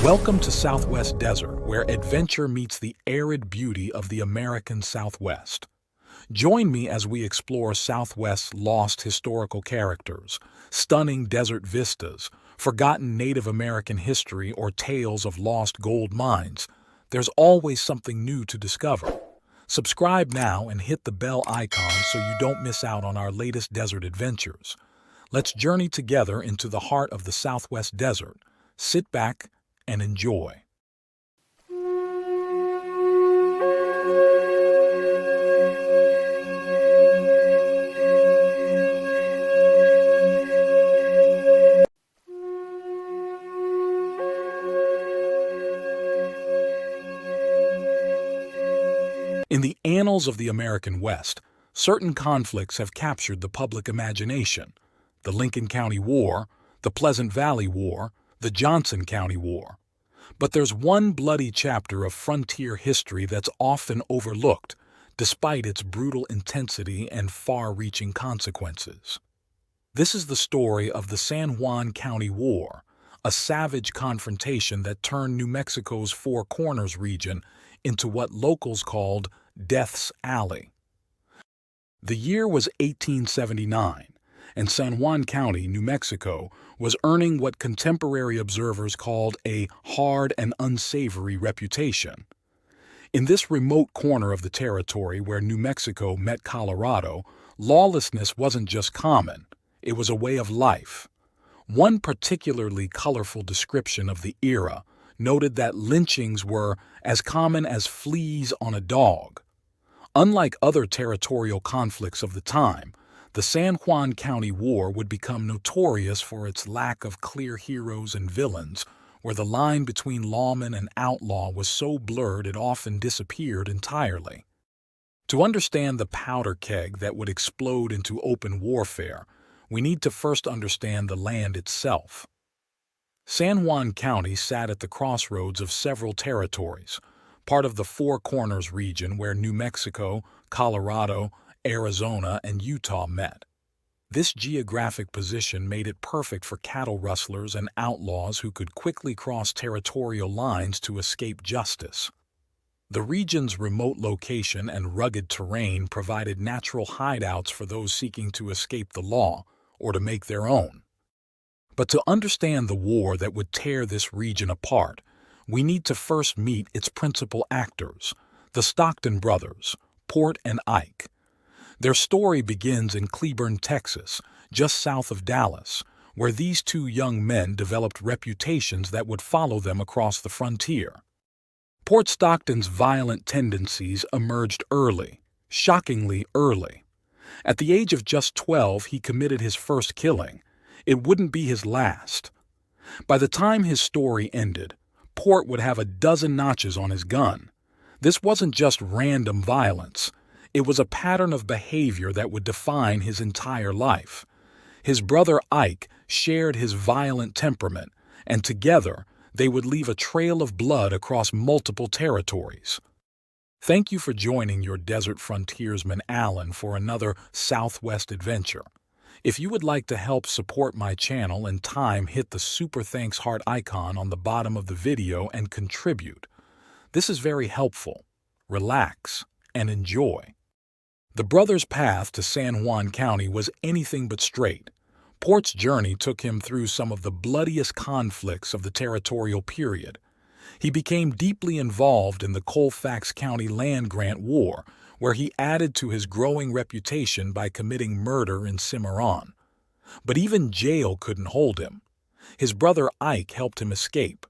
Welcome to Southwest Desert, where adventure meets the arid beauty of the American Southwest. Join me as we explore Southwest's lost historical characters, stunning desert vistas, forgotten Native American history, or tales of lost gold mines. There's always something new to discover. Subscribe now and hit the bell icon so you don't miss out on our latest desert adventures. Let's journey together into the heart of the Southwest Desert. Sit back and enjoy. In the annals of the American West, certain conflicts have captured the public imagination. The Lincoln County War, the Pleasant Valley War, the Johnson County War. But there's one bloody chapter of frontier history that's often overlooked, despite its brutal intensity and far-reaching consequences. This is the story of the San Juan County War, a savage confrontation that turned New Mexico's Four Corners region into what locals called Death's Alley. The year was 1879, and San Juan County, New Mexico, was earning what contemporary observers called a hard and unsavory reputation. In this remote corner of the territory where New Mexico met Colorado, lawlessness wasn't just common, it was a way of life. One particularly colorful description of the era noted that lynchings were as common as fleas on a dog. Unlike other territorial conflicts of the time, the San Juan County War would become notorious for its lack of clear heroes and villains, where the line between lawman and outlaw was so blurred it often disappeared entirely. To understand the powder keg that would explode into open warfare, we need to first understand the land itself. San Juan County sat at the crossroads of several territories, part of the Four Corners region where New Mexico, Colorado, Arizona, and Utah met. This geographic position made it perfect for cattle rustlers and outlaws who could quickly cross territorial lines to escape justice. The region's remote location and rugged terrain provided natural hideouts for those seeking to escape the law or to make their own. But to understand the war that would tear this region apart, we need to first meet its principal actors, the Stockton brothers, Port and Ike. Their story begins in Cleburne, Texas, just south of Dallas, where these two young men developed reputations that would follow them across the frontier. Port Stockton's violent tendencies emerged early, shockingly early. At the age of just 12, he committed his first killing. It wouldn't be his last. By the time his story ended, Port would have a dozen notches on his gun. This wasn't just random violence. It was a pattern of behavior that would define his entire life. His brother Ike shared his violent temperament, and together they would leave a trail of blood across multiple territories. Thank you for joining your desert frontiersman Alan for another Southwest adventure. If you would like to help support my channel in time, hit the super thanks heart icon on the bottom of the video and contribute. This is very helpful. Relax and enjoy. The brothers' path to San Juan County was anything but straight. Port's journey took him through some of the bloodiest conflicts of the territorial period. He became deeply involved in the Colfax County Land Grant War, where he added to his growing reputation by committing murder in Cimarron. But even jail couldn't hold him. His brother Ike helped him escape,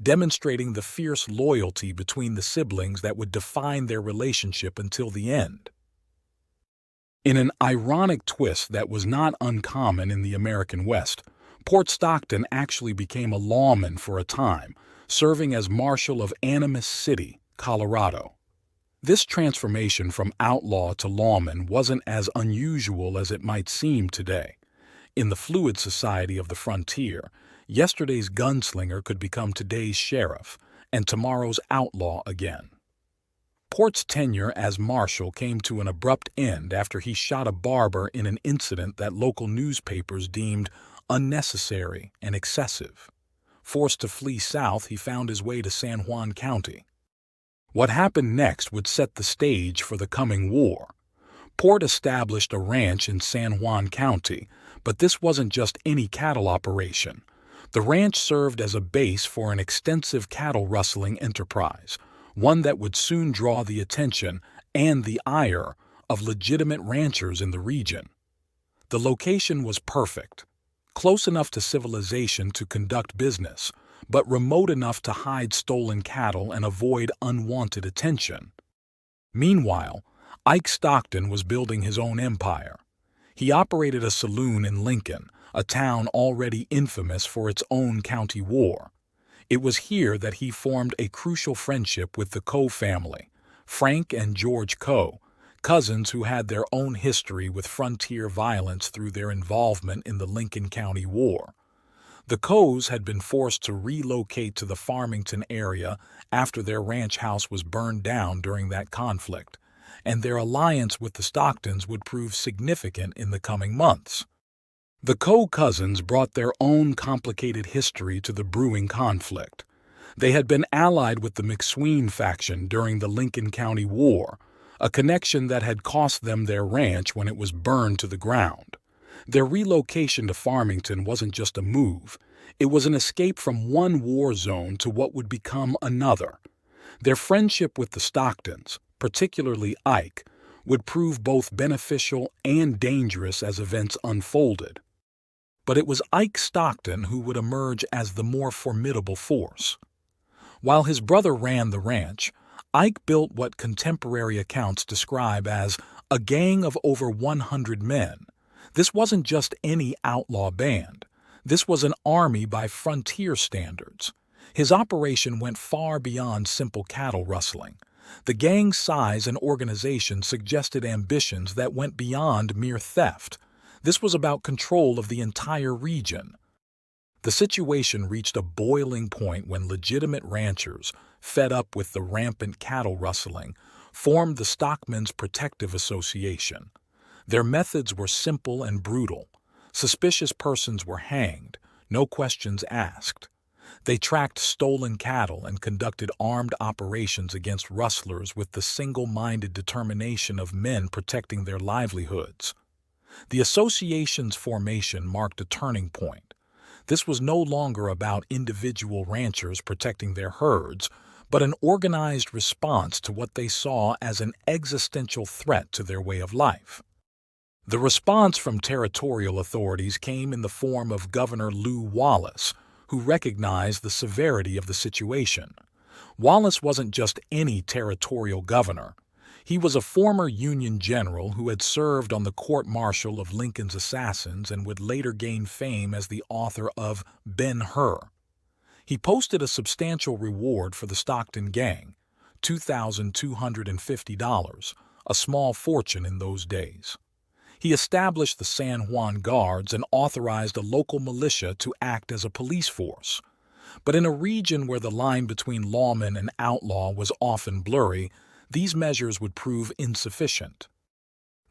demonstrating the fierce loyalty between the siblings that would define their relationship until the end. In an ironic twist that was not uncommon in the American West, Port Stockton actually became a lawman for a time, serving as marshal of Animas City, Colorado. This transformation from outlaw to lawman wasn't as unusual as it might seem today. In the fluid society of the frontier, yesterday's gunslinger could become today's sheriff, and tomorrow's outlaw again. Port's tenure as marshal came to an abrupt end after he shot a barber in an incident that local newspapers deemed unnecessary and excessive. Forced to flee south, he found his way to San Juan County. What happened next would set the stage for the coming war. Port established a ranch in San Juan County, but this wasn't just any cattle operation. The ranch served as a base for an extensive cattle rustling enterprise, one that would soon draw the attention and the ire of legitimate ranchers in the region. The location was perfect, close enough to civilization to conduct business, but remote enough to hide stolen cattle and avoid unwanted attention. Meanwhile, Ike Stockton was building his own empire. He operated a saloon in Lincoln, a town already infamous for its own county war. It was here that he formed a crucial friendship with the Coe family, Frank and George Coe, cousins who had their own history with frontier violence through their involvement in the Lincoln County War. The Coes had been forced to relocate to the Farmington area after their ranch house was burned down during that conflict, and their alliance with the Stocktons would prove significant in the coming months. The Coe cousins brought their own complicated history to the brewing conflict. They had been allied with the McSween faction during the Lincoln County War, a connection that had cost them their ranch when it was burned to the ground. Their relocation to Farmington wasn't just a move, it was an escape from one war zone to what would become another. Their friendship with the Stocktons, particularly Ike, would prove both beneficial and dangerous as events unfolded. But it was Ike Stockton who would emerge as the more formidable force. While his brother ran the ranch, Ike built what contemporary accounts describe as a gang of over 100 men. This wasn't just any outlaw band. This was an army by frontier standards. His operation went far beyond simple cattle rustling. The gang's size and organization suggested ambitions that went beyond mere theft. This was about control of the entire region. The situation reached a boiling point when legitimate ranchers, fed up with the rampant cattle rustling, formed the Stockmen's Protective Association. Their methods were simple and brutal. Suspicious persons were hanged, no questions asked. They tracked stolen cattle and conducted armed operations against rustlers with the single-minded determination of men protecting their livelihoods. The association's formation marked a turning point. This was no longer about individual ranchers protecting their herds, but an organized response to what they saw as an existential threat to their way of life. The response from territorial authorities came in the form of Governor Lew Wallace, who recognized the severity of the situation. Wallace wasn't just any territorial governor. He was a former Union general who had served on the court-martial of Lincoln's assassins and would later gain fame as the author of Ben-Hur. He posted a substantial reward for the Stockton gang, $2,250, a small fortune in those days. He established the San Juan Guards and authorized a local militia to act as a police force. But in a region where the line between lawmen and outlaw was often blurry, these measures would prove insufficient.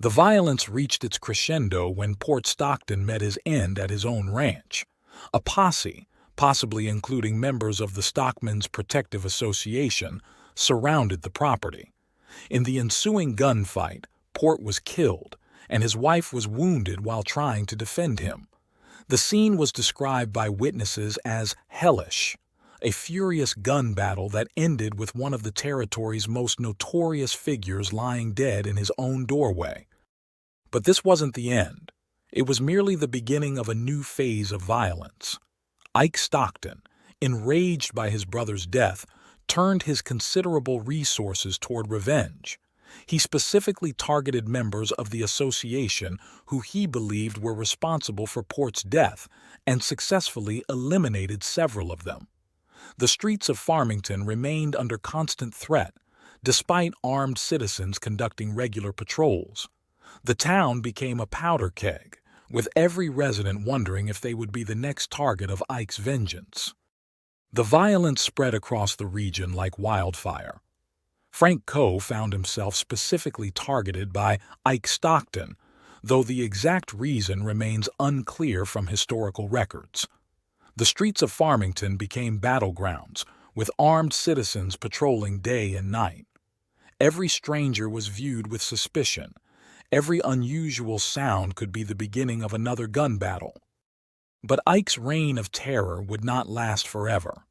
The violence reached its crescendo when Port Stockton met his end at his own ranch. A posse, possibly including members of the Stockmen's Protective Association, surrounded the property. In the ensuing gunfight, Port was killed, and his wife was wounded while trying to defend him. The scene was described by witnesses as hellish, a furious gun battle that ended with one of the territory's most notorious figures lying dead in his own doorway. But this wasn't the end. It was merely the beginning of a new phase of violence. Ike Stockton, enraged by his brother's death, turned his considerable resources toward revenge. He specifically targeted members of the association who he believed were responsible for Port's death and successfully eliminated several of them. The streets of Farmington remained under constant threat, despite armed citizens conducting regular patrols. The town became a powder keg, with every resident wondering if they would be the next target of Ike's vengeance. The violence spread across the region like wildfire. Frank Coe found himself specifically targeted by Ike Stockton, though the exact reason remains unclear from historical records. The streets of Farmington became battlegrounds, with armed citizens patrolling day and night. Every stranger was viewed with suspicion. Every unusual sound could be the beginning of another gun battle. But Ike's reign of terror would not last forever.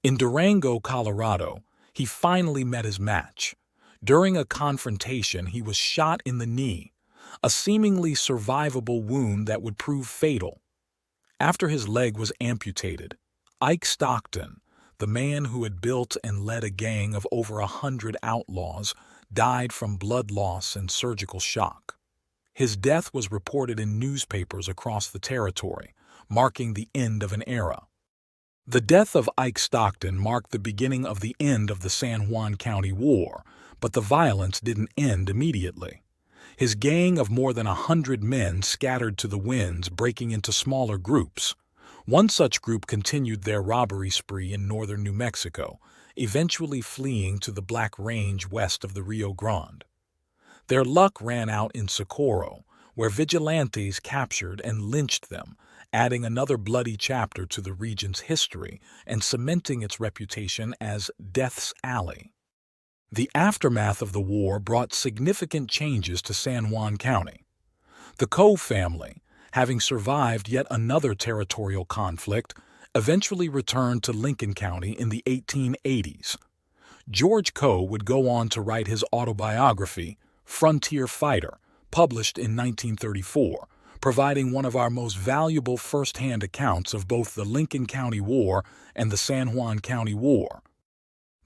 In Durango, Colorado, he finally met his match. During a confrontation, he was shot in the knee, a seemingly survivable wound that would prove fatal. After his leg was amputated, Ike Stockton, the man who had built and led a gang of over 100 outlaws, died from blood loss and surgical shock. His death was reported in newspapers across the territory, marking the end of an era. The death of Ike Stockton marked the beginning of the end of the San Juan County War, but the violence didn't end immediately. His gang of more than 100 men scattered to the winds, breaking into smaller groups. One such group continued their robbery spree in northern New Mexico, eventually fleeing to the Black Range west of the Rio Grande. Their luck ran out in Socorro, where vigilantes captured and lynched them, adding another bloody chapter to the region's history and cementing its reputation as Death's Alley. The aftermath of the war brought significant changes to San Juan County. The Coe family, having survived yet another territorial conflict, eventually returned to Lincoln County in the 1880s. George Coe would go on to write his autobiography, Frontier Fighter, published in 1934, providing one of our most valuable first-hand accounts of both the Lincoln County War and the San Juan County War.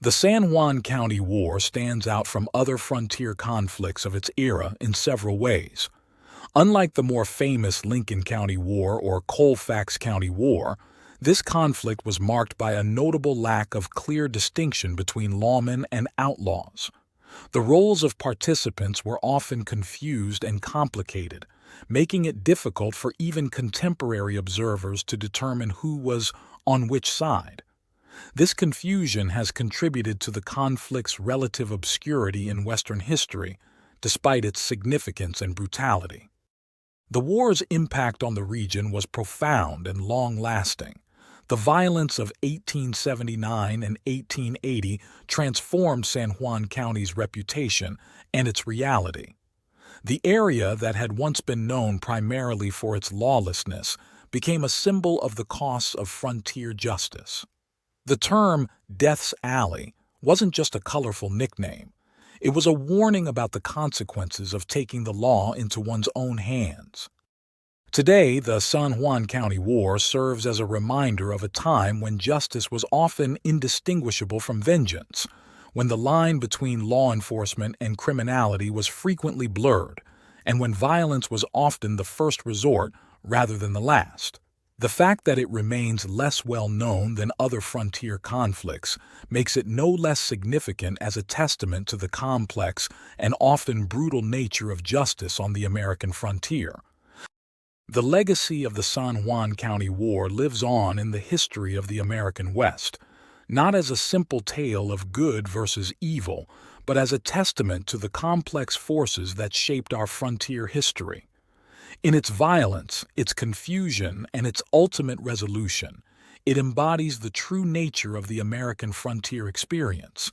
The San Juan County War stands out from other frontier conflicts of its era in several ways. Unlike the more famous Lincoln County War or Colfax County War, this conflict was marked by a notable lack of clear distinction between lawmen and outlaws. The roles of participants were often confused and complicated, making it difficult for even contemporary observers to determine who was on which side. This confusion has contributed to the conflict's relative obscurity in Western history, despite its significance and brutality. The war's impact on the region was profound and long-lasting. The violence of 1879 and 1880 transformed San Juan County's reputation and its reality. The area that had once been known primarily for its lawlessness became a symbol of the costs of frontier justice. The term Death's Alley wasn't just a colorful nickname. It was a warning about the consequences of taking the law into one's own hands. Today, the San Juan County War serves as a reminder of a time when justice was often indistinguishable from vengeance, when the line between law enforcement and criminality was frequently blurred, and when violence was often the first resort rather than the last. The fact that it remains less well known than other frontier conflicts makes it no less significant as a testament to the complex and often brutal nature of justice on the American frontier. The legacy of the San Juan County War lives on in the history of the American West, not as a simple tale of good versus evil, but as a testament to the complex forces that shaped our frontier history. In its violence, its confusion, and its ultimate resolution, it embodies the true nature of the American frontier experience,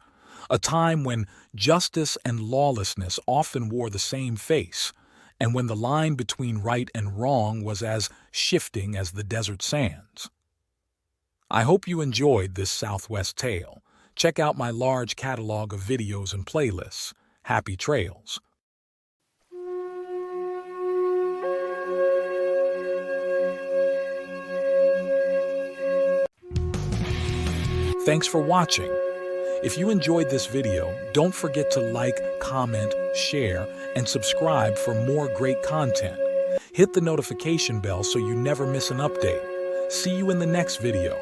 a time when justice and lawlessness often wore the same face, and when the line between right and wrong was as shifting as the desert sands. I hope you enjoyed this Southwest tale. Check out my large catalog of videos and playlists. Happy trails! Thanks for watching. If you enjoyed this video, don't forget to like, comment, share, and subscribe for more great content. Hit the notification bell so you never miss an update. See you in the next video.